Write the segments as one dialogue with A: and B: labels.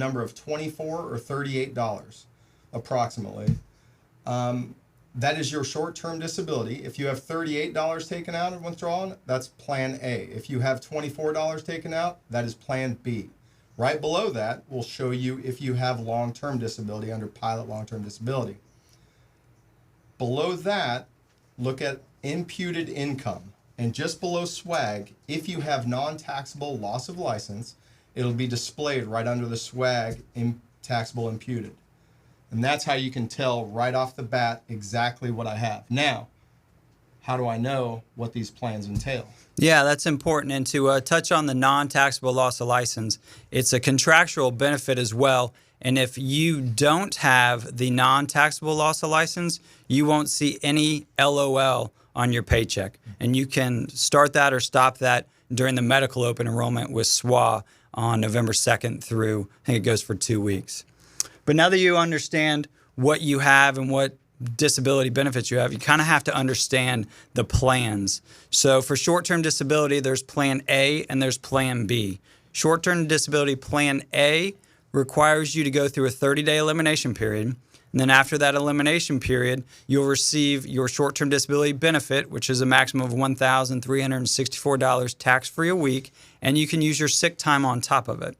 A: number of $24 or $38 approximately. That is your short-term disability. If you have $38 taken out and withdrawn, that's Plan A. If you have $24 taken out, that is Plan B. Right below that will show you if you have long-term disability under pilot long-term disability. Below that, look at imputed income. And just below SWAG, if you have non-taxable loss of license, it'll be displayed right under the SWAG taxable imputed. And that's how you can tell right off the bat exactly what I have. Now, how do I know what these plans entail?
B: Yeah, that's important. And to touch on the non-taxable loss of license, it's a contractual benefit as well. And if you don't have the non-taxable loss of license, you won't see any LOL on your paycheck. And you can start that or stop that during the medical open enrollment with SWA on November 2nd through, I think it goes for 2 weeks. But now that you understand what you have and what disability benefits you have, you kind of have to understand the plans. So for short-term disability, there's Plan A and there's Plan B. Short-term disability Plan A requires you to go through a 30-day elimination period. And then after that elimination period, you'll receive your short-term disability benefit, which is a maximum of $1,364 tax-free a week, and you can use your sick time on top of it.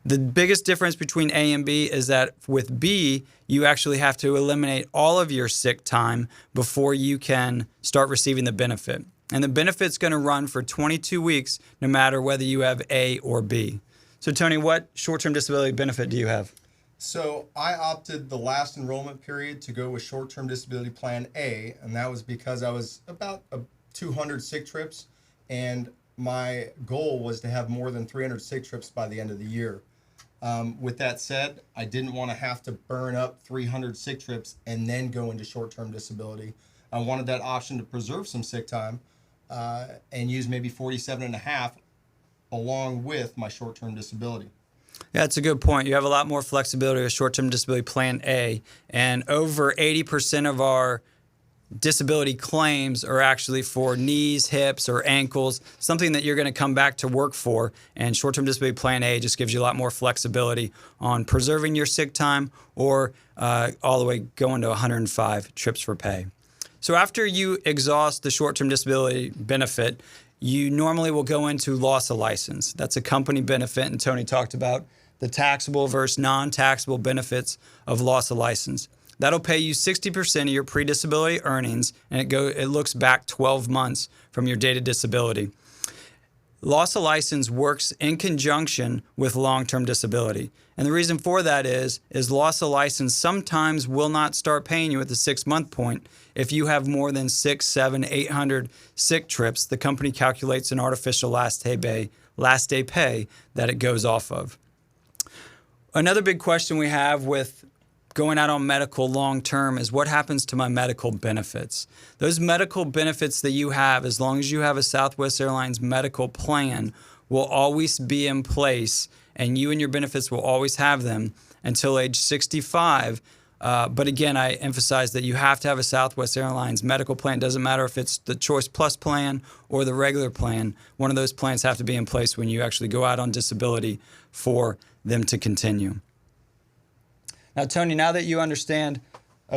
B: The biggest difference between A and B is that with B, you actually have to eliminate all of your sick time before you can start receiving the benefit. And the benefit's going to run for 22 weeks no matter whether you have A or B. So Tony, what short-term disability benefit do you have?
A: So I opted the last enrollment period to go with short-term disability Plan A, and that was because I was about 200 sick trips, and my goal was to have more than 300 sick trips by the end of the year. With that said, I didn't want to have to burn up 300 sick trips and then go into short-term disability. I wanted that option to preserve some sick time and use maybe 47 and a half along with my short-term disability.
B: Yeah, that's a good point. You have a lot more flexibility with short-term disability Plan A, and over 80% of our disability claims are actually for knees, hips, or ankles, something that you're going to come back to work for. And short-term disability Plan A just gives you a lot more flexibility on preserving your sick time or all the way going to 105 trips for pay. So after you exhaust the short-term disability benefit, you normally will go into loss of license. That's a company benefit, and Tony talked about the taxable versus non-taxable benefits of loss of license. That'll pay you 60% of your pre-disability earnings, and it looks back 12 months from your date of disability. Loss of license works in conjunction with long-term disability. And the reason for that is loss of license sometimes will not start paying you at the 6-month point. If you have more than 600, 700, 800 sick trips, the company calculates an artificial last day pay that it goes off of. Another big question we have with going out on medical long-term is what happens to my medical benefits? Those medical benefits that you have, as long as you have a Southwest Airlines medical plan, will always be in place, and you and your benefits will always have them until age 65. But again, I emphasize that you have to have a Southwest Airlines medical plan. It doesn't matter if it's the Choice Plus plan or the regular plan. One of those plans have to be in place when you actually go out on disability for them to continue. Now, Tony, now that you understand,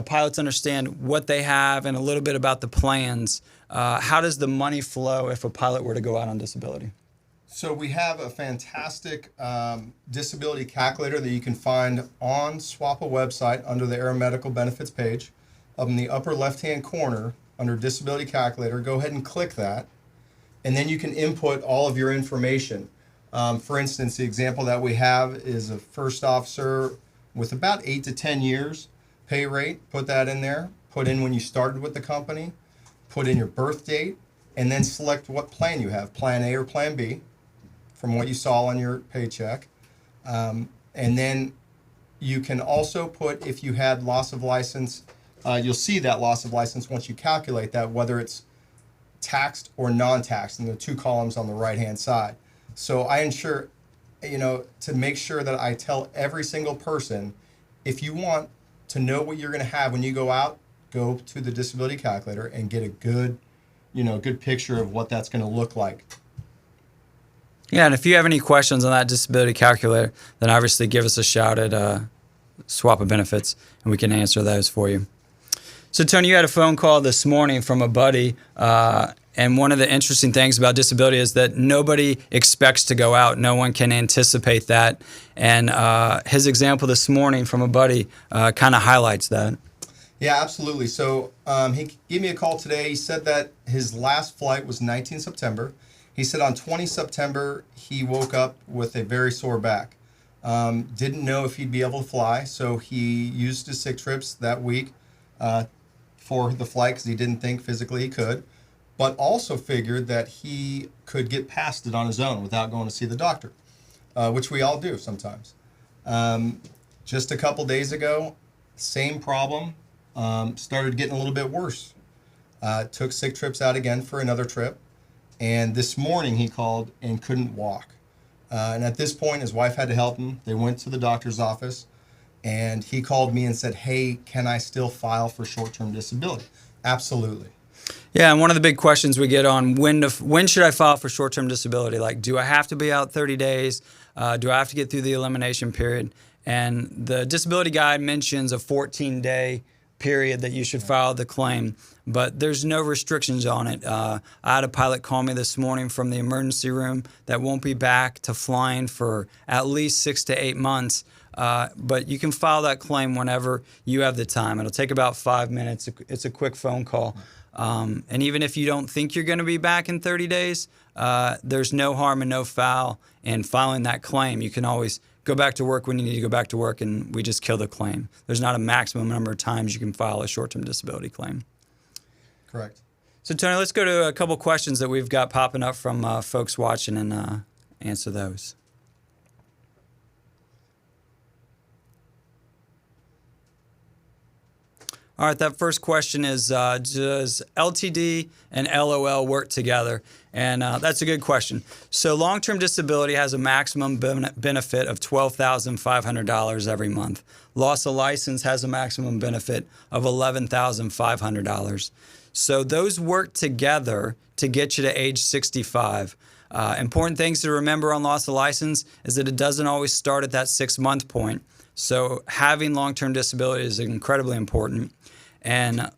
B: pilots understand what they have and a little bit about the plans, how does the money flow if a pilot were to go out on disability?
A: So we have a fantastic disability calculator that you can find on SWAPA website under the Air Medical Benefits page. Up in the upper left-hand corner under Disability Calculator, go ahead and click that, and then you can input all of your information. For instance, the example that we have is a first officer with about 8 to 10 years pay rate. Put that in there. Put in when you started with the company. Put in your birth date, and then select what plan you have, Plan A or Plan B, from what you saw on your paycheck. And then you can also put if you had loss of license. You'll see that loss of license once you calculate that, whether it's taxed or non-taxed in the 2 columns on the right-hand side. So I ensure, to make sure that I tell every single person, if you want to know what you're going to have when you go out, go to the disability calculator and get a good picture of what that's going to look like.
B: Yeah, and if you have any questions on that disability calculator, then obviously give us a shout at Swap of Benefits, and we can answer those for you. So, Tony, you had a phone call this morning from a buddy, and one of the interesting things about disability is that nobody expects to go out. No one can anticipate that. And his example this morning from a buddy kind of highlights that.
A: Yeah, absolutely. So he gave me a call today. He said that his last flight was 19 September. He said on 20 September, he woke up with a very sore back. Didn't know if he'd be able to fly, so he used his sick trips that week for the flight because he didn't think physically he could, but also figured that he could get past it on his own without going to see the doctor, which we all do sometimes. Just a couple days ago, same problem, started getting a little bit worse. Took sick trips out again for another trip, and this morning he called and couldn't walk. And at this point, his wife had to help him. They went to the doctor's office, and he called me and said, "Hey, can I still file for short-term disability?" Absolutely.
B: Yeah, and one of the big questions we get on when should I file for short-term disability? Like, do I have to be out 30 days? Do I have to get through the elimination period? And the disability guide mentions a 14-day period that you should file the claim, but there's no restrictions on it. I had a pilot call me this morning from the emergency room that won't be back to flying for at least 6 to 8 months. But you can file that claim whenever you have the time. It'll take about 5 minutes. It's a quick phone call. And even if you don't think you're going to be back in 30 days, there's no harm and no foul in filing that claim. You can always go back to work when you need to go back to work, and we just kill the claim. There's not a maximum number of times you can file a short-term disability claim.
A: Correct.
B: So, Tony, let's go to a couple questions that we've got popping up from folks watching and answer those. All right, that first question is, does LTD and LOL work together? And that's a good question. So long-term disability has a maximum benefit of $12,500 every month. Loss of license has a maximum benefit of $11,500. So those work together to get you to age 65. Important things to remember on loss of license is that it doesn't always start at that 6-month point. So having long-term disability is incredibly important. And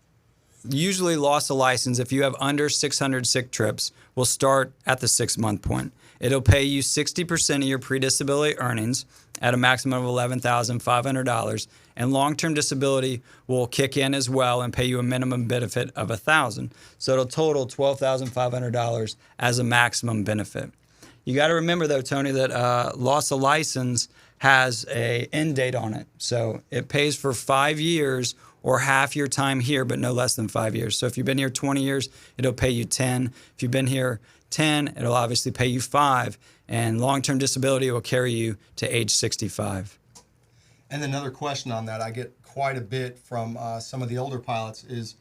B: usually loss of license, if you have under 600 sick trips, will start at the 6-month point. It'll pay you 60% of your pre-disability earnings at a maximum of $11,500. And long-term disability will kick in as well and pay you a minimum benefit of $1,000. So it'll total $12,500 as a maximum benefit. You got to remember, though, Tony, that loss of license has an end date on it. So it pays for 5 years or half your time here, but no less than 5 years. So if you've been here 20 years, it'll pay you 10. If you've been here 10, it'll obviously pay you 5. And long-term disability will carry you to age 65.
A: And another question on that I get quite a bit from some of the older pilots is,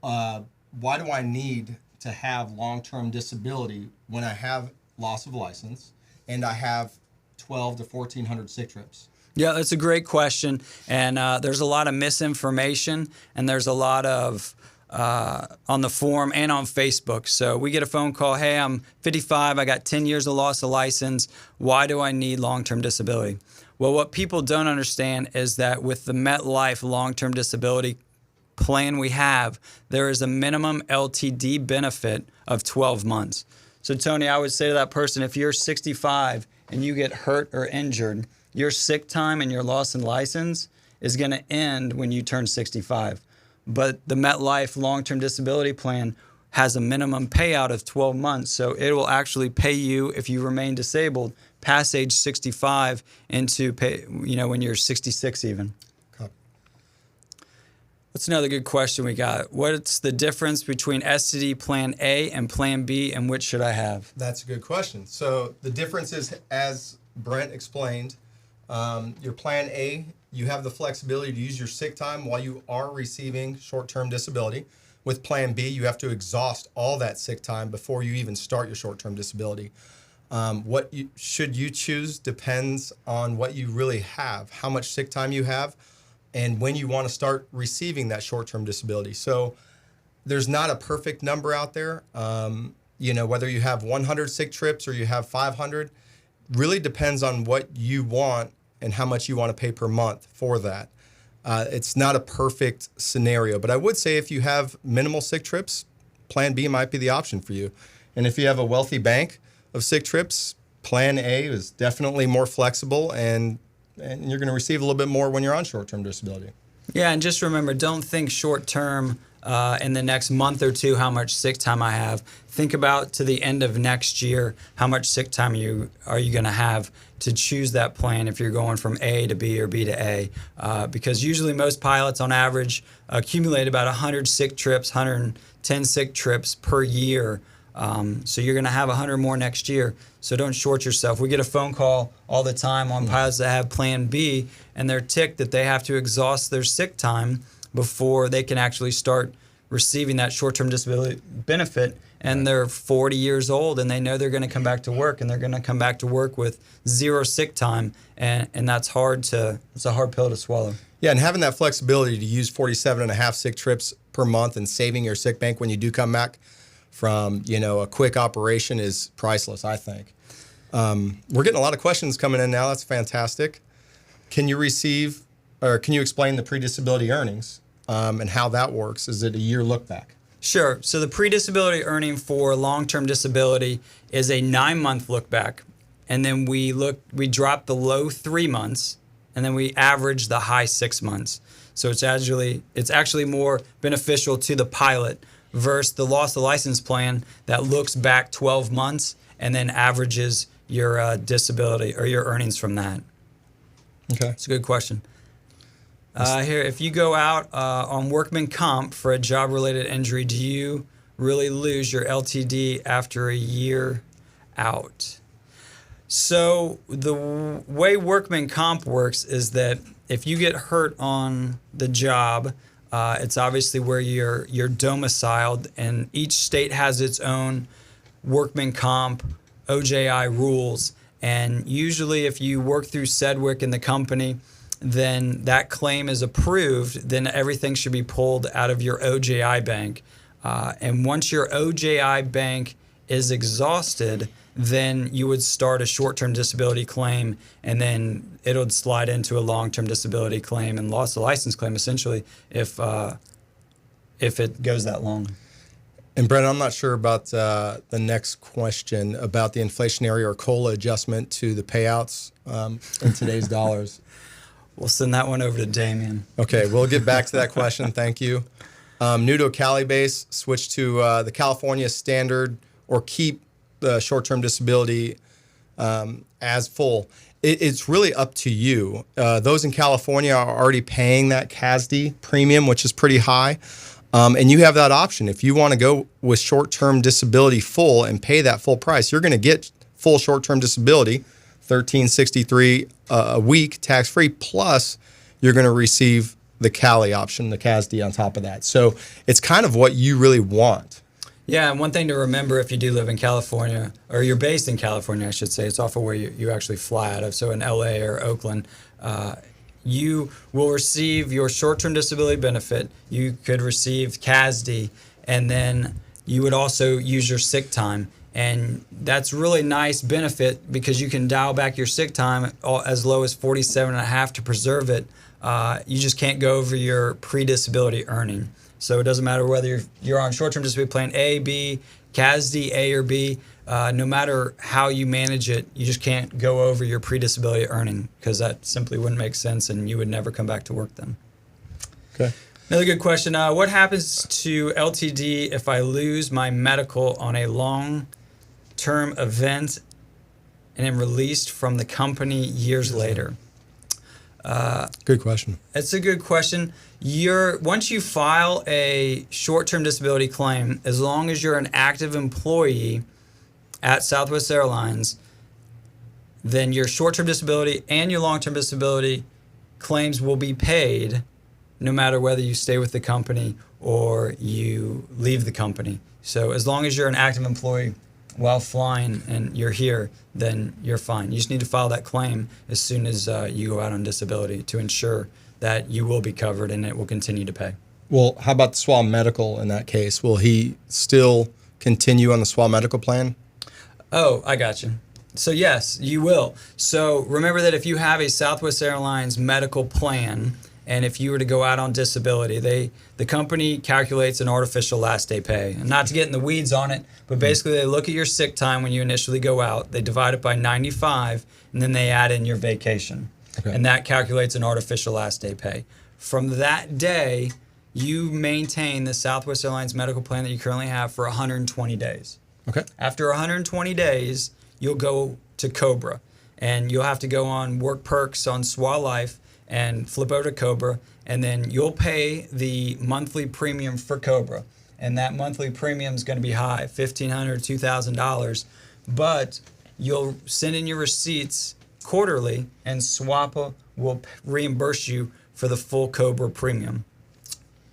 A: why do I need to have long-term disability when I have loss of license and I have 12 to 1,400 sick trips?
B: Yeah, that's a great question. And there's a lot of misinformation, and there's a lot of on the forum and on Facebook. So we get a phone call, "Hey, I'm 55, I got 10 years of loss of license. Why do I need long-term disability?" Well, what people don't understand is that with the MetLife long-term disability plan we have, there is a minimum LTD benefit of 12 months. So, Tony, I would say to that person, if you're 65 and you get hurt or injured, your sick time and your loss in license is going to end when you turn 65. But the MetLife long-term disability plan has a minimum payout of 12 months. So it will actually pay you if you remain disabled past age 65 into pay, when you're 66 even.
A: Okay.
B: That's another good question we got. What's the difference between STD Plan A and Plan B, and which should I have?
A: That's a good question. So the difference is, as Brent explained, your Plan A, you have the flexibility to use your sick time while you are receiving short-term disability. With Plan B, you have to exhaust all that sick time before you even start your short-term disability. Should you choose depends on what you really have, how much sick time you have, and when you want to start receiving that short-term disability. So there's not a perfect number out there. whether you have 100 sick trips or you have 500, really depends on what you want and how much you want to pay per month for that. It's not a perfect scenario, but I would say if you have minimal sick trips, Plan B might be the option for you. And if you have a wealthy bank of sick trips, Plan A is definitely more flexible, and you're going to receive a little bit more when you're on short-term disability.
B: Yeah, and just remember, don't think short-term in the next month or two how much sick time I have. Think about to the end of next year how much sick time are you going to have to choose that plan if you're going from A to B or B to A. Because usually most pilots on average accumulate about 100 sick trips, 110 sick trips per year. So you're going to have 100 more next year. So don't short yourself. We get a phone call all the time on pilots that have Plan B, and they're ticked that they have to exhaust their sick time before they can actually start receiving that short-term disability benefit. And they're 40 years old, and they know they're going to come back to work, and they're going to come back to work with zero sick time, and that's it's a hard pill to swallow.
A: Yeah, and having that flexibility to use 47 and a half sick trips per month and saving your sick bank when you do come back from a quick operation is priceless, I think. We're getting a lot of questions coming in now. That's fantastic. Can you explain the pre-disability earnings and how that works? Is it a year look back?
B: Sure. So the pre-disability earning for long-term disability is a 9-month look back, and then we drop the low 3 months, and then we average the high 6 months. So it's actually more beneficial to the pilot versus the loss of license plan that looks back 12 months and then averages your disability or your earnings from that.
A: Okay.
B: It's a good question. Here, if you go out on workman comp for a job-related injury, do you really lose your LTD after a year out? So the way workman comp works is that if you get hurt on the job, it's obviously where you're domiciled, and each state has its own workman comp OJI rules. And usually if you work through Sedgwick in the company, then that claim is approved, then everything should be pulled out of your OJI bank. And once your OJI bank is exhausted, then you would start a short-term disability claim, and then it would slide into a long-term disability claim and loss of license claim, essentially, if it goes that long.
A: And Brent, I'm not sure about the next question about the inflationary or COLA adjustment to the payouts in today's dollars.
B: We'll send that one over to Damien.
A: Okay, we'll get back to that question. Thank you. New to a Cali base, switch to the California standard, or keep the short-term disability as full. It's really up to you. Those in California are already paying that CASD premium, which is pretty high. And you have that option. If you want to go with short-term disability full and pay that full price, you're going to get full short-term disability, $13.63 a week, tax-free, plus you're going to receive the Cali option, the CASD on top of that. So it's kind of what you really want.
B: Yeah, and one thing to remember if you do live in California, or you're based in California, I should say, it's off of where you actually fly out of, so in LA or Oakland, you will receive your short-term disability benefit. You could receive CASD, and then you would also use your sick time. And that's really nice benefit because you can dial back your sick time as low as 47.5 to preserve it. You just can't go over your pre-disability earning. So it doesn't matter whether you're on short-term disability plan A, B, CASD, A or B. No matter how you manage it, you just can't go over your pre-disability earning because that simply wouldn't make sense and you would never come back to work then.
A: Okay.
B: Another good question. What happens to LTD if I lose my medical on a long-term event and am released from the company years later?
A: Good question.
B: It's a good question. Once you file a short-term disability claim, as long as you're an active employee at Southwest Airlines, then your short-term disability and your long-term disability claims will be paid no matter whether you stay with the company or you leave the company. So as long as you're an active employee while flying and you're here, then you're fine. You just need to file that claim as soon as you go out on disability to ensure that you will be covered and it will continue to pay.
A: Well, how about the SWA medical in that case? Will he still continue on the SWA medical plan?
B: Oh, I got you. So yes, you will. So remember that if you have a Southwest Airlines medical plan, and if you were to go out on disability, the company calculates an artificial last day pay. And not to get in the weeds on it, but basically they look at your sick time when you initially go out, they divide it by 95, and then they add in your vacation. Okay. And that calculates an artificial last day pay. From that day, you maintain the Southwest Airlines medical plan that you currently have for 120 days.
A: Okay.
B: After 120 days, you'll go to Cobra, and you'll have to go on work perks on SWA Life and flip over to Cobra, and then you'll pay the monthly premium for Cobra. And that monthly premium is going to be high, $1,500, $2,000, but you'll send in your receipts quarterly, and SWAPA will reimburse you for the full Cobra premium.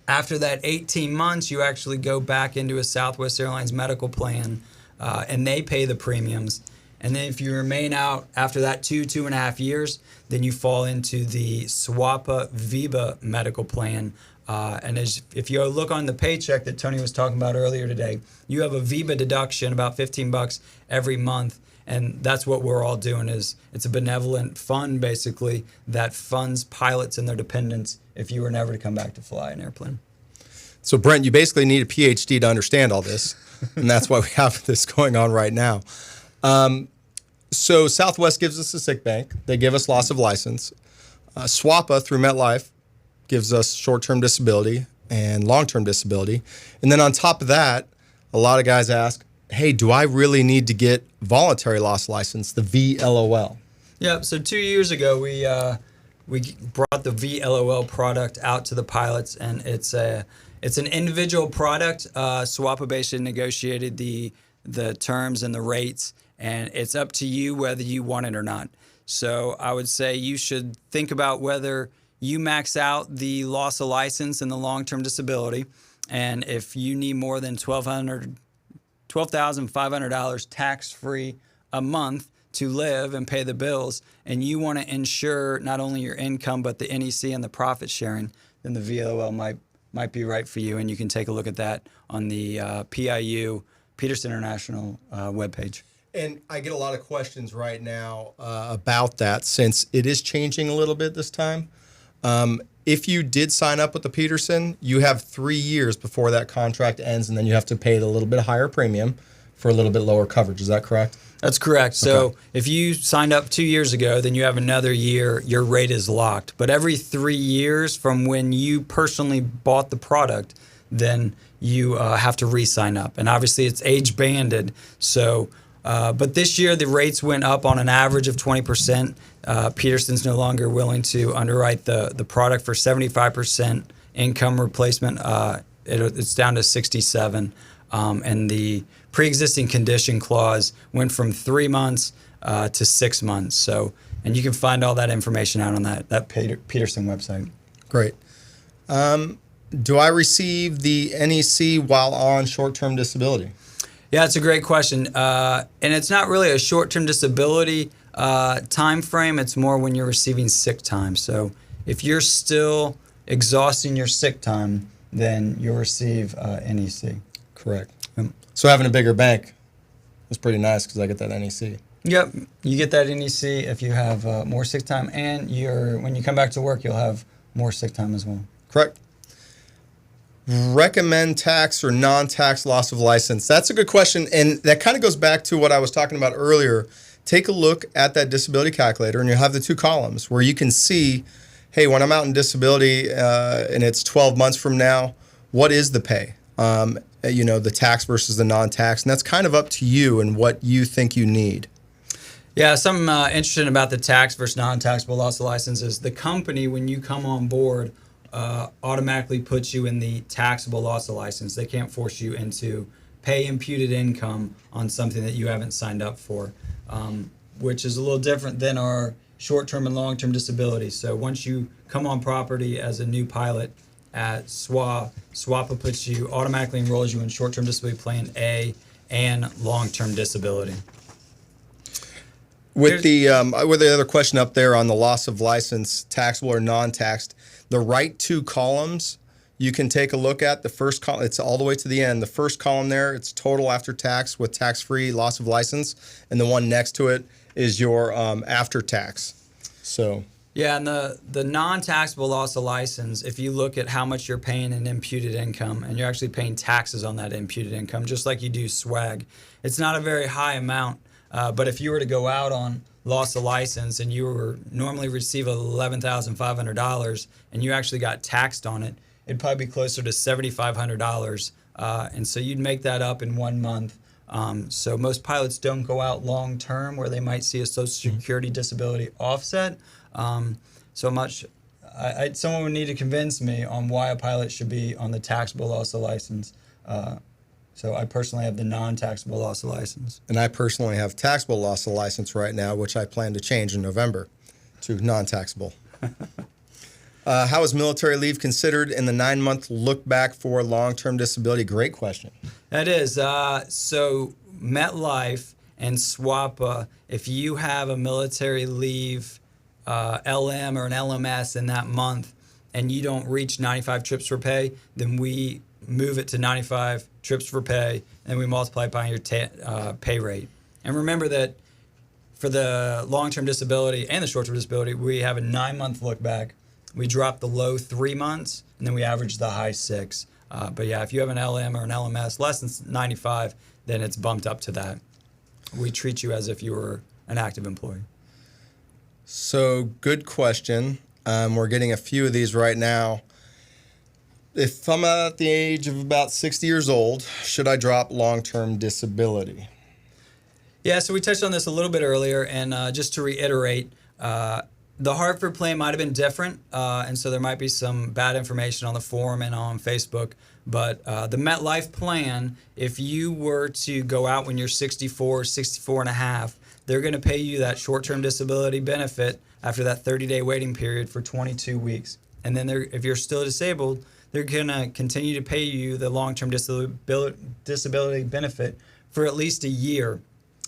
B: After that 18 months, you actually go back into a Southwest Airlines medical plan, and they pay the premiums. And then if you remain out after that 2.5 years, then you fall into the SWAPA VIBA medical plan. And if you look on the paycheck that Tony was talking about earlier today, you have a VIBA deduction, about $15 every month. And that's what we're all doing. Is it's a benevolent fund, basically, that funds pilots and their dependents if you were never to come back to fly an airplane.
A: So, Brent, you basically need a PhD to understand all this. And that's why we have this going on right now. So Southwest gives us a sick bank. They give us loss of license. SWAPA through MetLife gives us short-term disability and long-term disability. And then on top of that, a lot of guys ask, hey, do I really need to get voluntary loss license, the VLOL?
B: Yeah, so 2 years ago, we brought the VLOL product out to the pilots, and it's an individual product. SWAPA basically negotiated the terms and the rates, and it's up to you whether you want it or not. So I would say you should think about whether you max out the loss of license and the long-term disability, and if you need more than $12,500 tax-free a month to live and pay the bills, and you want to insure not only your income but the NEC and the profit sharing, then the VLOL might be right for you, and you can take a look at that on the PIU Peterson International webpage.
A: And I get a lot of questions right now about that, since it is changing a little bit this time. If you did sign up with the Peterson, you have 3 years before that contract ends, and then you have to pay the little bit higher premium for a little bit lower coverage. Is that correct?
B: That's correct. So if you signed up 2 years ago, then you have another year, your rate is locked. But every 3 years from when you personally bought the product, then you have to re-sign up. And obviously it's age banded. So, but this year the rates went up on an average of 20%. Peterson's no longer willing to underwrite the product for 75% income replacement. It's down to 67%. And the pre-existing condition clause went from 3 months to 6 months. So, and you can find all that information out on that Peterson website.
A: Great. Do I receive the NEC while on short-term disability?
B: Yeah, it's a great question. And it's not really a short-term disability time frame. It's more when you're receiving sick time. So if you're still exhausting your sick time, then you'll receive NEC.
A: Correct. So having a bigger bank is pretty nice because I get that NEC.
B: Yep, you get that NEC if you have more sick time, and when you come back to work, you'll have more sick time as well.
A: Correct. Recommend tax or non-tax loss of license? That's a good question, and that kind of goes back to what I was talking about earlier. Take a look at that disability calculator, and you'll have the two columns where you can see, hey, when I'm out in disability and it's 12 months from now, what is the pay? The tax versus the non-tax, and that's kind of up to you and what you think you need.
B: Yeah, something interesting about the tax versus non-taxable loss of license is the company, when you come on board, automatically puts you in the taxable loss of license. They can't force you into pay imputed income on something that you haven't signed up for, which is a little different than our short-term and long-term disability. So once you come on property as a new pilot at SWAPA automatically enrolls you in short-term disability plan A and long-term disability.
A: With the other question up there on the loss of license, taxable or non-taxed, the right two columns, you can take a look at the first column. It's all the way to the end. The first column there, it's total after tax with tax-free loss of license. And the one next to it is your after tax. So
B: yeah, and the non-taxable loss of license, if you look at how much you're paying in imputed income, and you're actually paying taxes on that imputed income, just like you do swag, it's not a very high amount. But if you were to go out on loss of license and you were normally receive $11,500 and you actually got taxed on it, it'd probably be closer to $7,500. And so you'd make that up in 1 month. So most pilots don't go out long term where they might see a Social Security disability offset. Someone would need to convince me on why a pilot should be on the taxable loss of license. So I personally have the non-taxable loss of license.
A: And I personally have taxable loss of license right now, which I plan to change in November to non-taxable. How is military leave considered in the 9-month look back for long-term disability? Great question.
B: That is. So MetLife and SWAPA, if you have a military leave LM or an LMS in that month and you don't reach 95 trips for pay, then we move it to 95 trips for pay and we multiply it by your pay rate. And remember that for the long-term disability and the short-term disability, we have a 9-month look back. We drop the low 3 months and then we average the high 6. But yeah, if you have an LM or an LMS less than 95, then it's bumped up to that. We treat you as if you were an active employee.
A: So good question. We're getting a few of these right now. If I'm at the age of about 60 years old, should I drop long-term disability?
B: Yeah, so we touched on this a little bit earlier, and just to reiterate, the Hartford plan might have been different, and so there might be some bad information on the forum and on Facebook. But the MetLife plan, if you were to go out when you're 64, 64 and a half, they're going to pay you that short-term disability benefit after that 30-day waiting period for 22 weeks. And then if you're still disabled, they're going to continue to pay you the long-term disability benefit for at least a year.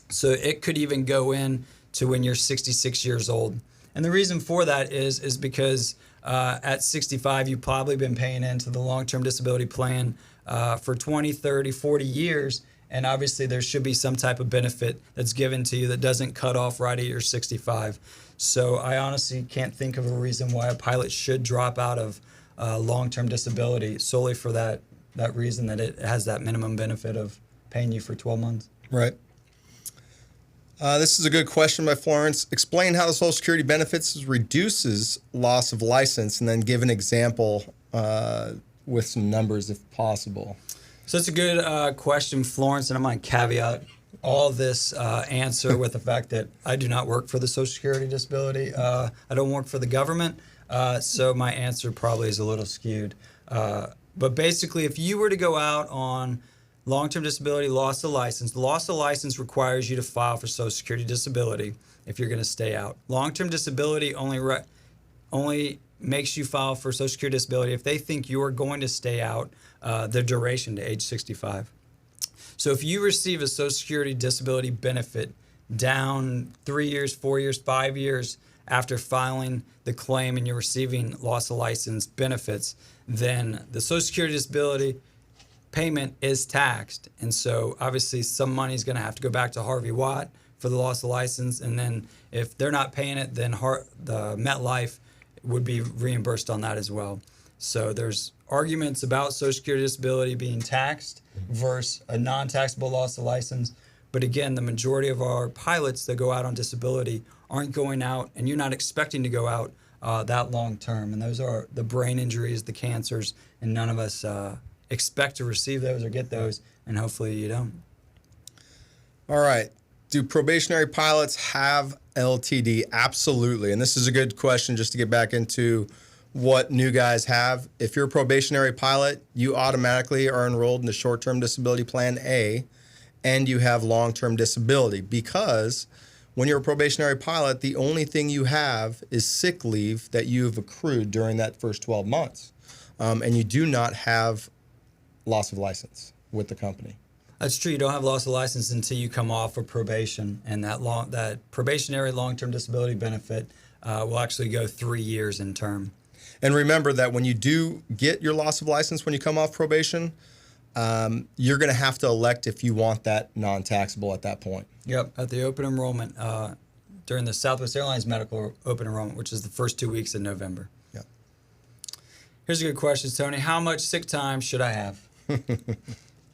B: So it could even go in to when you're 66 years old. And the reason for that is because at 65, you've probably been paying into the long-term disability plan for 20, 30, 40 years. And obviously there should be some type of benefit that's given to you that doesn't cut off right at your 65. So I honestly can't think of a reason why a pilot should drop out of long-term disability solely for that reason that it has that minimum benefit of paying you for 12 months.
A: Right. This is a good question by Florence. Explain how the Social Security benefits reduces loss of license, and then give an example with some numbers if possible.
B: So it's a good question, Florence, and I'm going to caveat all this answer with the fact that I do not work for the Social Security disability. I don't work for the government, so my answer probably is a little skewed. But basically, if you were to go out on long-term disability, loss of license, the loss of license requires you to file for Social Security disability if you're going to stay out. Long-term disability only makes you file for Social Security disability if they think you are going to stay out the duration to age 65. So if you receive a Social Security disability benefit down 3 years, 4 years, 5 years after filing the claim and you're receiving loss of license benefits, then the Social Security disability payment is taxed. And so obviously some money is going to have to go back to Harvey Watt for the loss of license. And then if they're not paying it, then the MetLife would be reimbursed on that as well. So there's arguments about Social Security disability being taxed versus a non-taxable loss of license. But again, the majority of our pilots that go out on disability aren't going out, and you're not expecting to go out that long term. And those are the brain injuries, the cancers, and none of us expect to receive those or get those, and hopefully you don't.
A: All right. Do probationary pilots have LTD? Absolutely. And this is a good question just to get back into what new guys have. If you're a probationary pilot, you automatically are enrolled in the short-term disability plan A, and you have long-term disability, because when you're a probationary pilot, the only thing you have is sick leave that you've accrued during that first 12 months. And you do not have loss of license with the company.
B: That's true. You don't have loss of license until you come off of probation, and that probationary long-term disability benefit will actually go 3 years in term.
A: And remember that when you do get your loss of license when you come off probation, you're going to have to elect if you want that non-taxable at that point.
B: Yep, at the open enrollment during the Southwest Airlines medical open enrollment, which is the first 2 weeks in November.
A: Yeah.
B: Here's a good question, Tony. How much sick time should I have?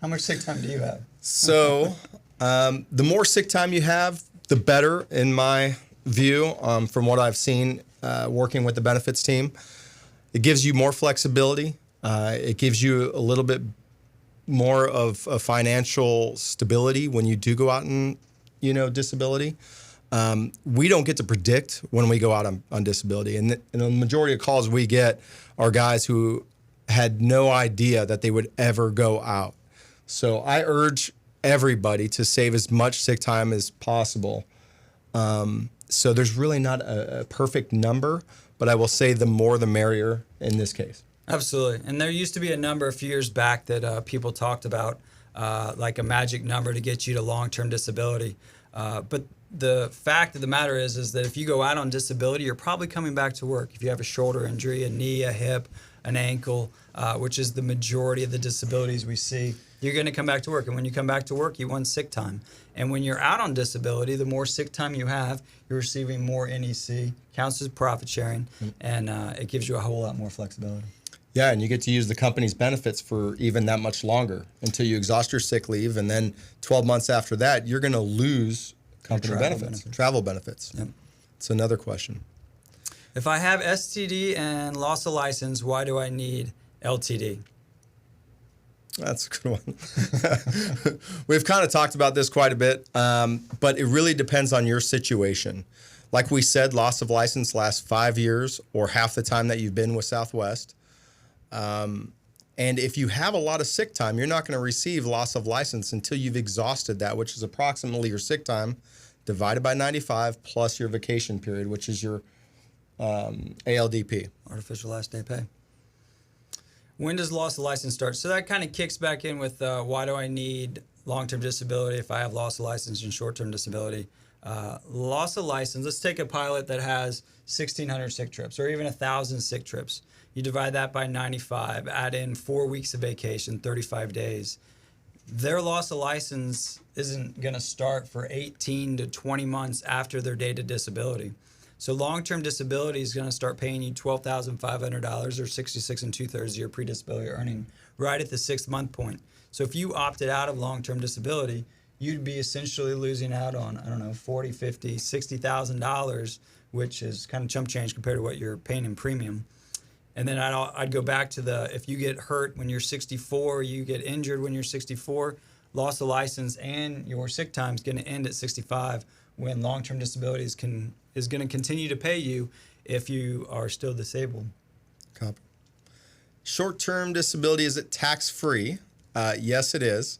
B: How much sick time do you have?
A: So the more sick time you have, the better, in my view, from what I've seen working with the benefits team. It gives you more flexibility. It gives you a little bit more of financial stability when you do go out and, disability. We don't get to predict when we go out on disability. And the majority of calls we get are guys who had no idea that they would ever go out. So I urge everybody to save as much sick time as possible. So there's really not a perfect number, but I will say the more the merrier in this case.
B: Absolutely. And there used to be a number a few years back that people talked about, like a magic number to get you to long-term disability. But the fact of the matter is that if you go out on disability, you're probably coming back to work. If you have a shoulder injury, a knee, a hip, an ankle, which is the majority of the disabilities we see, you're going to come back to work. And when you come back to work, you want sick time. And when you're out on disability, the more sick time you have, you're receiving more NEC, counts as profit sharing, and it gives you a whole lot more flexibility.
A: Yeah, and you get to use the company's benefits for even that much longer until you exhaust your sick leave. And then 12 months after that, you're going to lose company benefits, travel benefits.
B: Yep.
A: It's another question.
B: If I have STD and loss of license, why do I need LTD?
A: That's a good one. We've kind of talked about this quite a bit, but it really depends on your situation. Like we said, loss of license lasts 5 years or half the time that you've been with Southwest. And if you have a lot of sick time, you're not going to receive loss of license until you've exhausted that, which is approximately your sick time divided by 95 plus your vacation period, which is your ALDP.
B: Artificial last day pay. When does loss of license start? So that kind of kicks back in with why do I need long-term disability if I have loss of license and short-term disability? Loss of license, let's take a pilot that has 1,600 sick trips or even 1,000 sick trips. You divide that by 95, add in 4 weeks of vacation, 35 days. Their loss of license isn't going to start for 18 to 20 months after their date of disability. So long-term disability is going to start paying you $12,500 or 66 2/3 of your pre-disability earning right at the 6th month point. So if you opted out of long-term disability, you'd be essentially losing out on, I don't know, $40,000, $50,000, $60,000, which is kind of chump change compared to what you're paying in premium. And then I'd go back to if you get hurt when you're 64, you get injured when you're 64, loss of license and your sick time is going to end at 65 when long-term disability is going to continue to pay you if you are still disabled.
A: Copy. Short-term disability, is it tax-free? Yes, it is.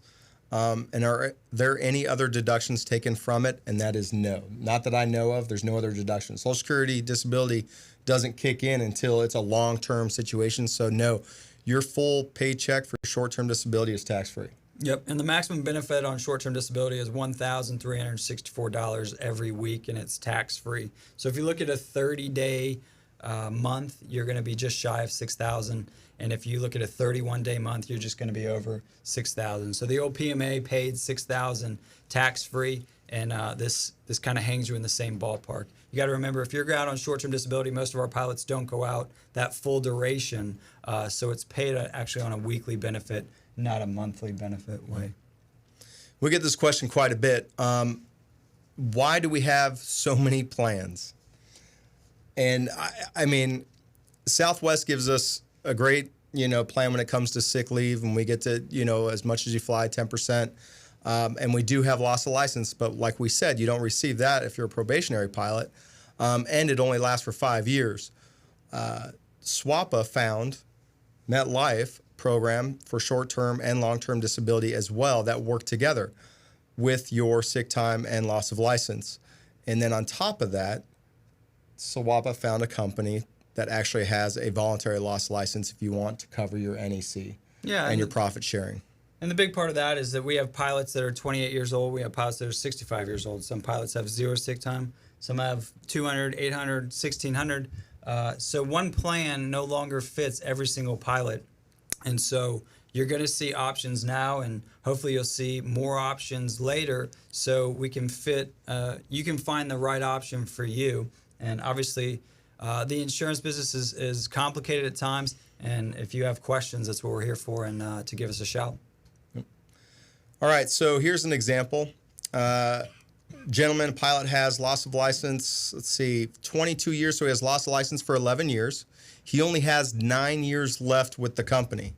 A: And are there any other deductions taken from it? And that is no. Not that I know of. There's no other deductions. Social Security disability doesn't kick in until it's a long-term situation. So no, your full paycheck for short-term disability is tax-free.
B: Yep, and the maximum benefit on short-term disability is $1,364 every week, and it's tax-free. So if you look at a 30-day month, you're going to be just shy of $6,000, and if you look at a 31-day month, you're just going to be over $6,000. So the old PMA paid $6,000 tax-free, and this kind of hangs you in the same ballpark. You got to remember, if you're out on short-term disability, most of our pilots don't go out that full duration, so it's paid actually on a weekly benefit, not a monthly benefit way.
A: We get this question quite a bit. Why do we have so many plans? And I mean, Southwest gives us a great, plan when it comes to sick leave, and we get to, as much as you fly, 10%. And we do have loss of license, but like we said, you don't receive that if you're a probationary pilot, and it only lasts for 5 years. SWAPA found MetLife program for short-term and long-term disability as well that work together with your sick time and loss of license. And then on top of that, SWAPA found a company that actually has a voluntary loss license if you want to cover your NEC and your profit sharing.
B: And the big part of that is that we have pilots that are 28 years old. We have pilots that are 65 years old. Some pilots have 0 sick time. Some have 200, 800, 1,600 So one plan no longer fits every single pilot. And so you're going to see options now, and hopefully you'll see more options later, so we can fit, you can find the right option for you. And obviously, the insurance business is complicated at times, and if you have questions, that's what we're here for, and to give us a shout.
A: All right, so here's an example. Gentleman, pilot has loss of license, 22 years, so he has loss of license for 11 years. He only has 9 years left with the company.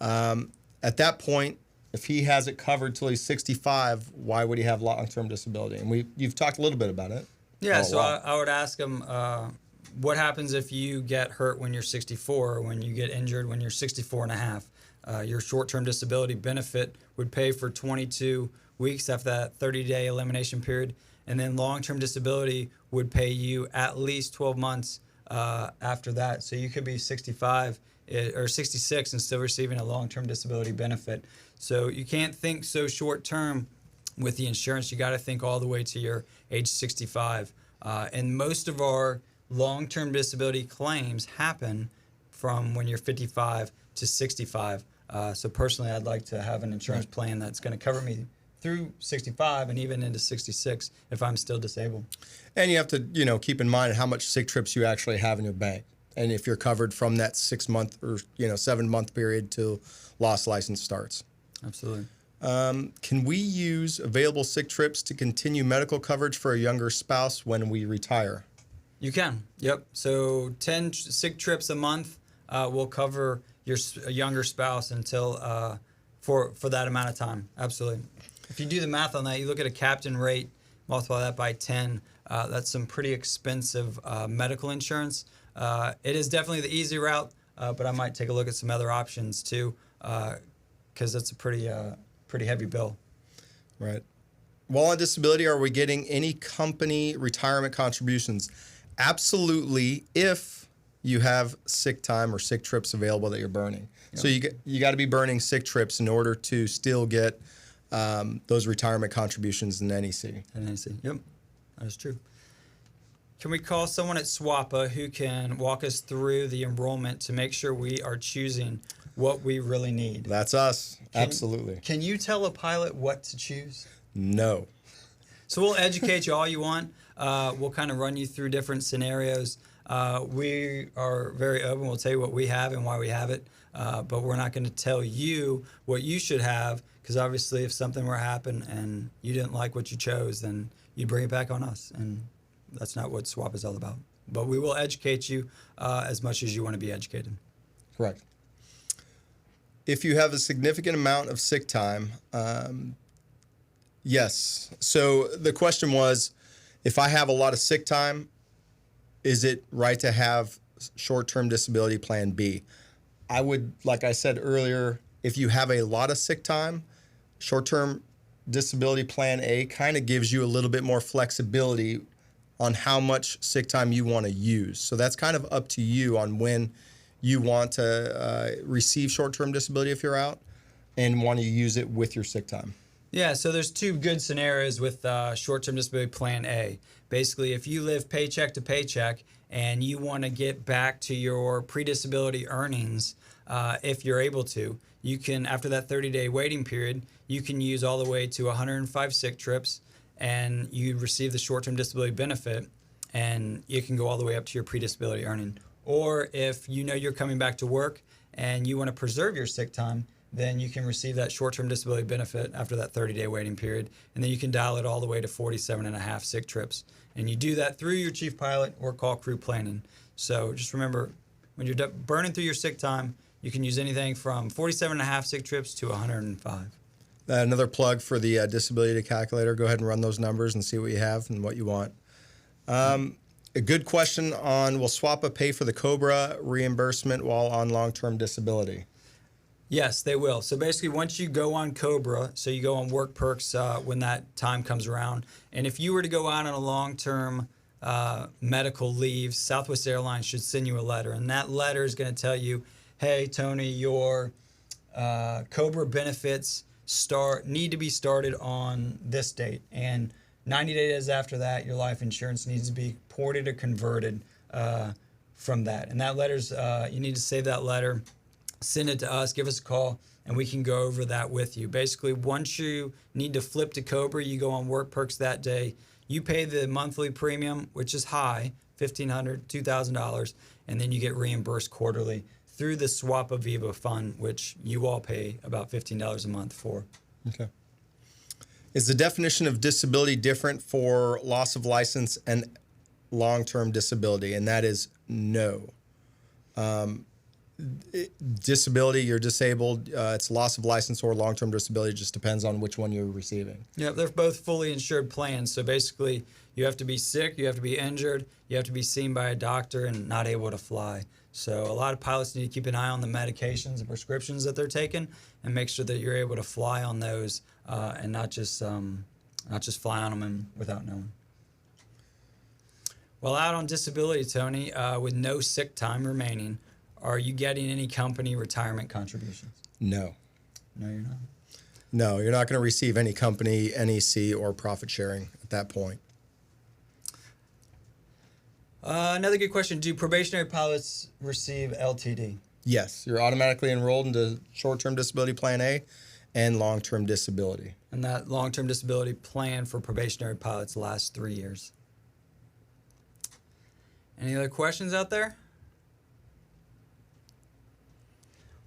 A: At that point, if he has it covered till he's 65, why would he have long-term disability? And you've talked a little bit about it.
B: Yeah, so I would ask him, what happens if you get hurt when you're 64, or when you get injured when you're 64 and a half? Your short-term disability benefit would pay for 22 weeks after that 30-day elimination period, and then long-term disability would pay you at least 12 months after that. So you could be 65 or 66 and still receiving a long-term disability benefit. So you can't think so short-term with the insurance. You got to think all the way to your age 65. And most of our long-term disability claims happen from when you're 55 to 65. So personally, I'd like to have an insurance plan that's going to cover me through 65 and even into 66 if I'm still disabled.
A: And you have to, keep in mind how much sick trips you actually have in your bank, and if you're covered from that 6 month or 7 month period till loss license starts.
B: Absolutely.
A: Can we use available sick trips to continue medical coverage for a younger spouse when we retire?
B: You can. Yep. So 10 sick trips a month will cover your younger spouse until for that amount of time. Absolutely. If you do the math on that, you look at a captain rate, multiply that by 10. That's some pretty expensive medical insurance. It is definitely the easy route, but I might take a look at some other options too, because that's a pretty heavy bill.
A: Right. While on disability, are we getting any company retirement contributions? Absolutely, if you have sick time or sick trips available that you're burning. Yep. So you got to be burning sick trips in order to still get those retirement contributions in NEC.
B: NEC, yep, that is true. Can we call someone at SWAPA who can walk us through the enrollment to make sure we are choosing what we really need?
A: That's us. Absolutely.
B: Can you tell a pilot what to choose?
A: No.
B: So we'll educate you all you want. We'll kind of run you through different scenarios. We are very open. We'll tell you what we have and why we have it, but we're not going to tell you what you should have, because obviously if something were to happen and you didn't like what you chose, then you bring it back on us, and that's not what SWAP is all about. But we will educate you as much as you want to be educated.
A: Correct. If you have a significant amount of sick time, yes. So the question was, if I have a lot of sick time, is it right to have short-term disability plan B? I would, like I said earlier, if you have a lot of sick time, short-term disability plan A kind of gives you a little bit more flexibility on how much sick time you want to use. So that's kind of up to you on when you want to receive short-term disability if you're out and want to use it with your sick time.
B: Yeah, so there's two good scenarios with short-term disability plan A. Basically, if you live paycheck to paycheck and you want to get back to your pre-disability earnings, if you're able to, you can, after that 30-day waiting period, you can use all the way to 105 sick trips, and you receive the short-term disability benefit, and you can go all the way up to your pre-disability earning. Or if you know you're coming back to work and you want to preserve your sick time, then you can receive that short-term disability benefit after that 30-day waiting period, and then you can dial it all the way to 47 and a half sick trips. And you do that through your chief pilot or call crew planning. So just remember, when you're burning through your sick time, you can use anything from 47 and a half sick trips to 105.
A: Another plug for the disability calculator. Go ahead and run those numbers and see what you have and what you want. A good question on, will SWAPA pay for the COBRA reimbursement while on long-term disability?
B: Yes, they will. So basically, once you go on COBRA, so you go on work perks when that time comes around, and if you were to go out on a long-term medical leave, Southwest Airlines should send you a letter, and that letter is going to tell you, hey, Tony, your COBRA benefits need to be started on this date, and 90 days after that, your life insurance needs to be ported or converted from that. And that letter's, you need to save that letter, send it to us, give us a call, and we can go over that with you. Basically, once you need to flip to Cobra, you go on Work Perks that day. You pay the monthly premium, which is high, $1,500, $2,000, and then you get reimbursed quarterly through the Swap Aviva fund, which you all pay about $15 a month for.
A: Okay. Is the definition of disability different for loss of license and long-term disability? And that is no. Disability, you're disabled. It's loss of license or long-term disability. It just depends on which one you're receiving.
B: Yeah, they're both fully insured plans. So basically, you have to be sick, you have to be injured, you have to be seen by a doctor and not able to fly. So a lot of pilots need to keep an eye on the medications and prescriptions that they're taking and make sure that you're able to fly on those and not just fly on them and without knowing. Well, out on disability, Tony, with no sick time remaining, are you getting any company retirement contributions?
A: No.
B: No, you're not.
A: No, you're not going to receive any company, NEC, or profit sharing at that point.
B: Another good question. Do probationary pilots receive LTD?
A: Yes, you're automatically enrolled into short-term disability plan A and long-term disability.
B: And that long-term disability plan for probationary pilots lasts 3 years. Any other questions out there?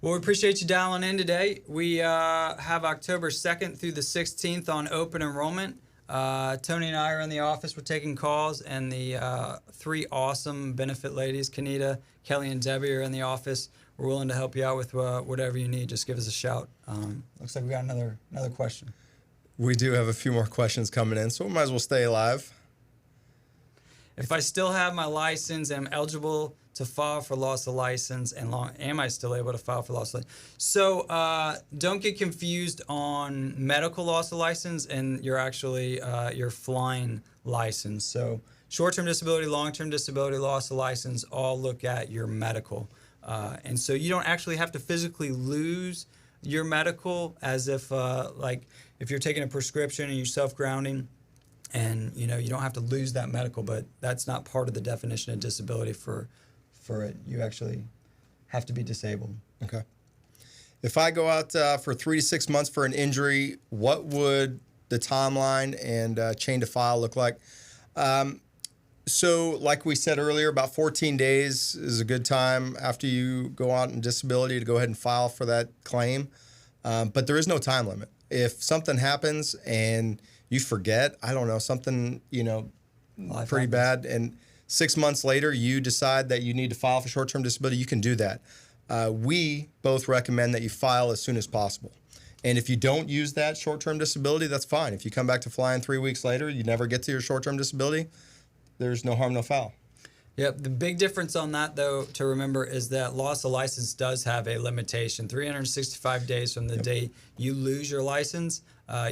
B: Well, we appreciate you dialing in today. We have October 2nd through the 16th on open enrollment. Tony and I are in the office. We're taking calls, and the three awesome benefit ladies, Kanita, Kelly, and Debbie, are in the office. We're willing to help you out with whatever you need. Just give us a shout. Looks like we got another question.
A: We do have a few more questions coming in, so we might as well stay alive.
B: If I still have my license, am eligible to file for loss of license, and am I still able to file for loss of license? So don't get confused on medical loss of license and your flying license. So short-term disability, long-term disability, loss of license all look at your medical. And so you don't actually have to physically lose your medical, as if if you're taking a prescription and you're self-grounding, and you don't have to lose that medical, but that's not part of the definition of disability for it. You actually have to be disabled.
A: Okay. If I go out for 3 to 6 months for an injury, what would the timeline and chain to file look like? So like we said earlier, about 14 days is a good time after you go out in disability to go ahead and file for that claim. But there is no time limit. If something happens and you forget, I don't know, something,
B: Life
A: pretty
B: happens.
A: bad, and 6 months later you decide that you need to file for short-term disability, you can do that. We both recommend that you file as soon as possible. And if you don't use that short-term disability, that's fine. If you come back to flying 3 weeks later, you never get to your short-term disability, there's no harm, no foul.
B: Yep. The big difference on that, though, to remember is that loss of license does have a limitation. 365 days from the day you lose your license,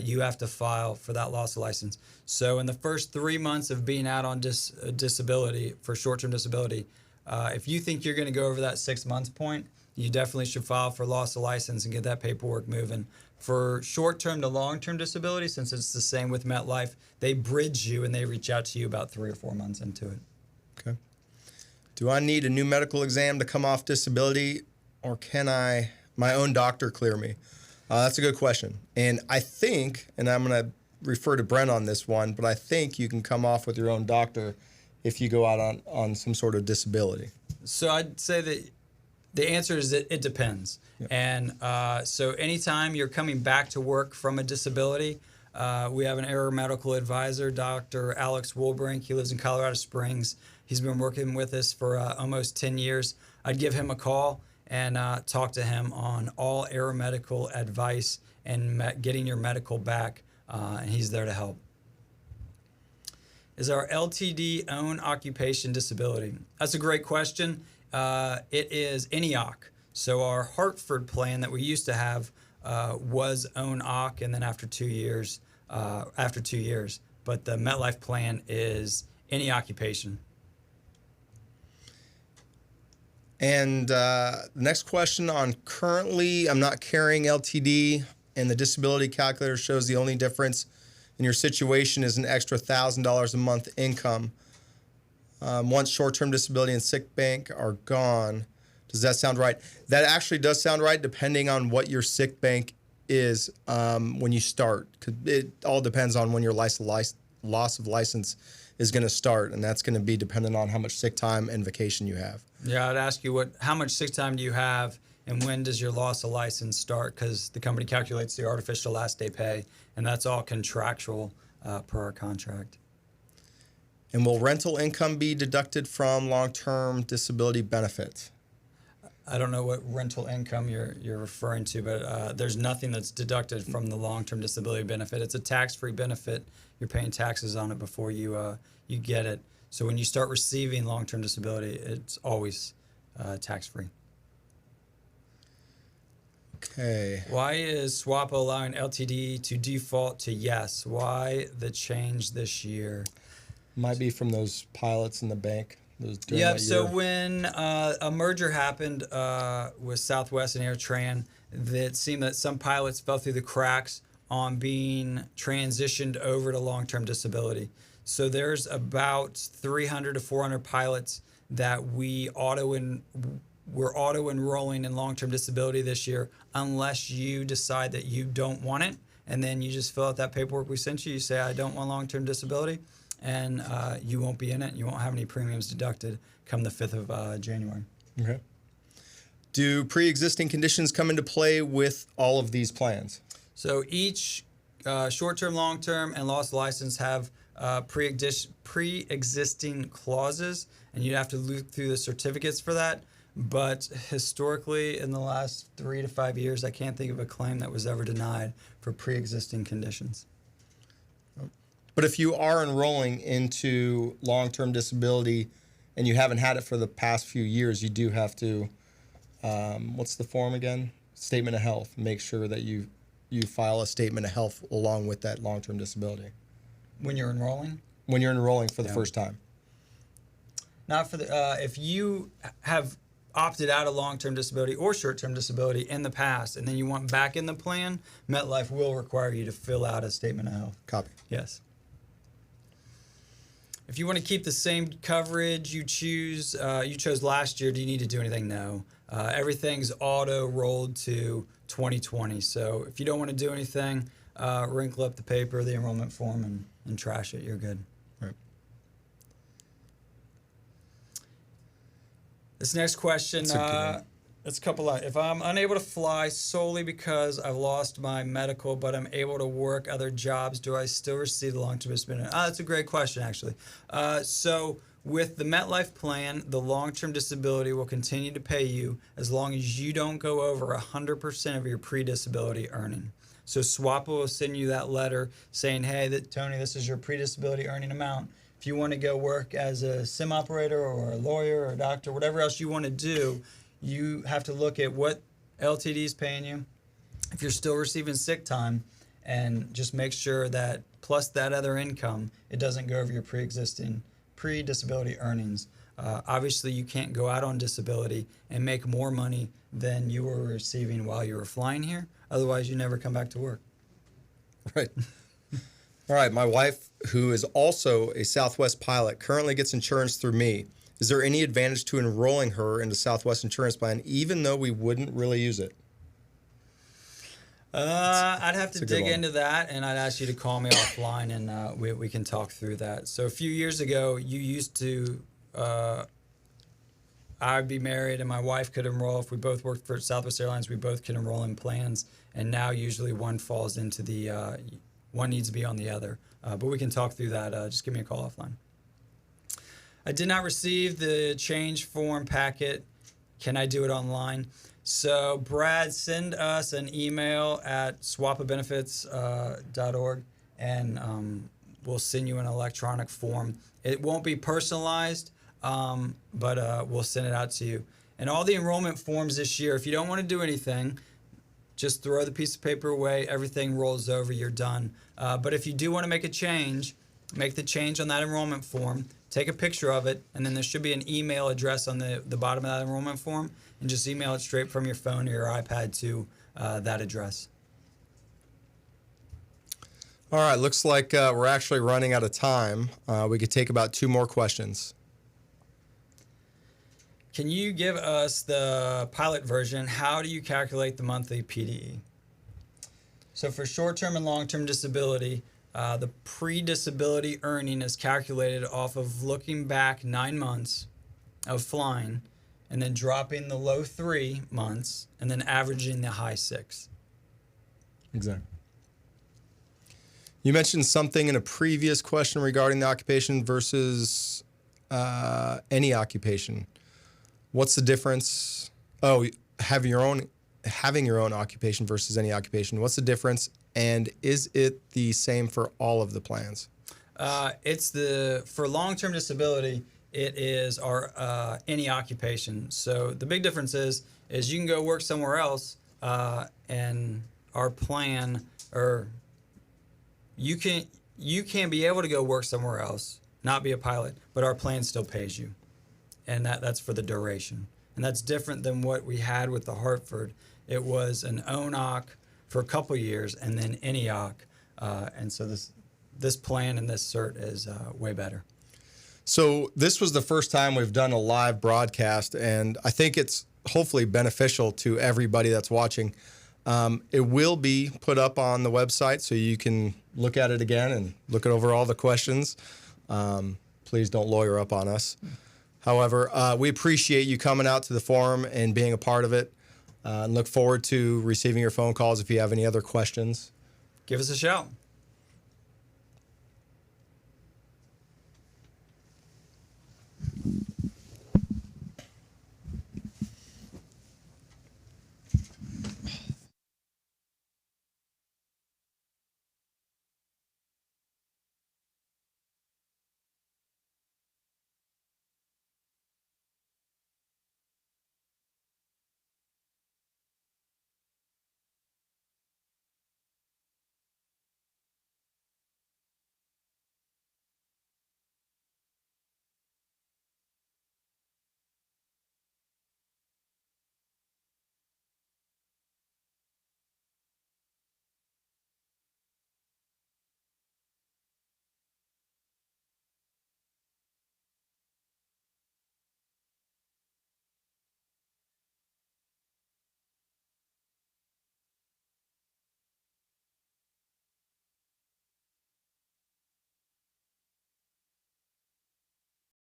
B: you have to file for that loss of license. So in the first 3 months of being out on disability, for short-term disability, if you think you're going to go over that 6 months point, you definitely should file for loss of license and get that paperwork moving. For short-term to long-term disability, since it's the same with MetLife, they bridge you and they reach out to you about 3 or 4 months into it.
A: Okay. Do I need a new medical exam to come off disability, or can my own doctor clear me? That's a good question. And I think, and I'm going to refer to Brent on this one, but I think you can come off with your own doctor if you go out on some sort of disability.
B: So I'd say that the answer is that it depends.
A: Yep.
B: And so anytime you're coming back to work from a disability, we have an air medical advisor, Dr. Alex Woolbrink. He lives in Colorado Springs. He's been working with us for almost 10 years. I'd give him a call and talk to him on all aeromedical advice and getting your medical back, and he's there to help. Is our LTD own occupation disability? That's a great question. It is ENEOC. So our Hartford plan that we used to have was own OC, and then after 2 years, but the MetLife plan is any occupation.
A: And the next question on currently, I'm not carrying LTD, and the disability calculator shows the only difference in your situation is an extra $1,000 a month income. once short-term disability and sick bank are gone. Does that sound right? That actually does sound right, depending on what your sick bank is when you start. 'Cause it all depends on when your loss of license is going to start, and that's going to be dependent on how much sick time and vacation you have.
B: Yeah, I'd ask you how much sick time do you have, and when does your loss of license start? Because the company calculates the artificial last day pay, and that's all contractual per our contract.
A: And will rental income be deducted from long-term disability benefit?
B: I don't know what rental income you're referring to, but there's nothing that's deducted from the long-term disability benefit. It's a tax-free benefit. You're paying taxes on it before you get it. So when you start receiving long-term disability, it's always tax-free.
A: Okay.
B: Why is SWAPA allowing LTD to default to yes? Why the change this year?
A: Might be from those pilots in the bank.
B: Yep. So when a merger happened with Southwest and AirTran, it seemed that some pilots fell through the cracks on being transitioned over to long-term disability. So there's about 300 to 400 pilots that we're auto-enrolling in long-term disability this year, unless you decide that you don't want it, and then you just fill out that paperwork we sent you. You say, I don't want long-term disability, and you won't be in it. You won't have any premiums deducted come the 5th of January.
A: Okay. Do pre-existing conditions come into play with all of these plans?
B: So each short-term, long-term, and loss license have pre-existing clauses, and you'd have to look through the certificates for that. But historically, in the last 3 to 5 years, I can't think of a claim that was ever denied for pre-existing conditions.
A: But if you are enrolling into long-term disability and you haven't had it for the past few years, you do have to, what's the form again? Statement of health. Make sure that you file a statement of health along with that long-term disability.
B: When you're enrolling?
A: When you're enrolling for the first time.
B: Not for the, if you have opted out of long-term disability or short-term disability in the past, and then you want back in the plan, MetLife will require you to fill out a statement of health.
A: Copy.
B: Yes. If you want to keep the same coverage you chose last year, do you need to do anything? No. Everything's auto-rolled to 2020. So if you don't want to do anything, wrinkle up the paper, the enrollment form, and trash it. You're good.
A: Right.
B: This next question, it's a couple of, if I'm unable to fly solely because I've lost my medical, but I'm able to work other jobs, do I still receive the long-term disability? That's a great question, actually. So with the MetLife plan, the long-term disability will continue to pay you as long as you don't go over 100% of your pre-disability earning. So SWAPA will send you that letter saying, hey, Tony, this is your pre-disability earning amount. If you want to go work as a sim operator or a lawyer or a doctor, whatever else you want to do, you have to look at what LTD is paying you, if you're still receiving sick time, and just make sure that plus that other income, it doesn't go over your pre-existing pre-disability earnings. Obviously, you can't go out on disability and make more money than you were receiving while you were flying here. Otherwise, you never come back to work.
A: Right. All right. My wife, who is also a Southwest pilot, currently gets insurance through me. Is there any advantage to enrolling her into Southwest Insurance Plan, even though we wouldn't really use it?
B: I'd have to dig into that, and I'd ask you to call me offline, and we can talk through that. So a few years ago, you used to, I'd be married, and my wife could enroll. If we both worked for Southwest Airlines, we both can enroll in plans, and now usually one falls into the, one needs to be on the other. But we can talk through that. Just give me a call offline. I did not receive the change form packet. Can I do it online? So Brad, send us an email at swapabenefits.org, and we'll send you an electronic form. It won't be personalized, but we'll send it out to you. And all the enrollment forms this year, if you don't want to do anything, just throw the piece of paper away. Everything rolls over. You're done. But if you do want to make a change, make the change on that enrollment form. Take a picture of it, and then there should be an email address on the bottom of that enrollment form, and just email it straight from your phone or your iPad to that address.
A: All right, looks like we're actually running out of time. We could take about 2 more questions.
B: Can you give us the pilot version? How do you calculate the monthly PDE? So for short-term and long-term disability, the pre-disability earning is calculated off of looking back 9 months of flying and then dropping the low 3 months and then averaging the high 6.
A: Exactly. You mentioned something in a previous question regarding the occupation versus any occupation. What's the difference? Oh, having your own occupation versus any occupation. What's the difference? And is it the same for all of the plans?
B: For long-term disability, it is our any occupation. So the big difference is you can go work somewhere else, and our plan, or you can be able to go work somewhere else, not be a pilot, but our plan still pays you, and that's for the duration. And that's different than what we had with the Hartford. It was an ONOC for a couple years and then ENEOC, and so this plan and this cert is way better.
A: So this was the first time we've done a live broadcast, and I think it's hopefully beneficial to everybody that's watching. It will be put up on the website so you can look at it again and look over all the questions. Please don't lawyer up on us. However, we appreciate you coming out to the forum and being a part of it, and look forward to receiving your phone calls if you have any other questions.
B: Give us a shout.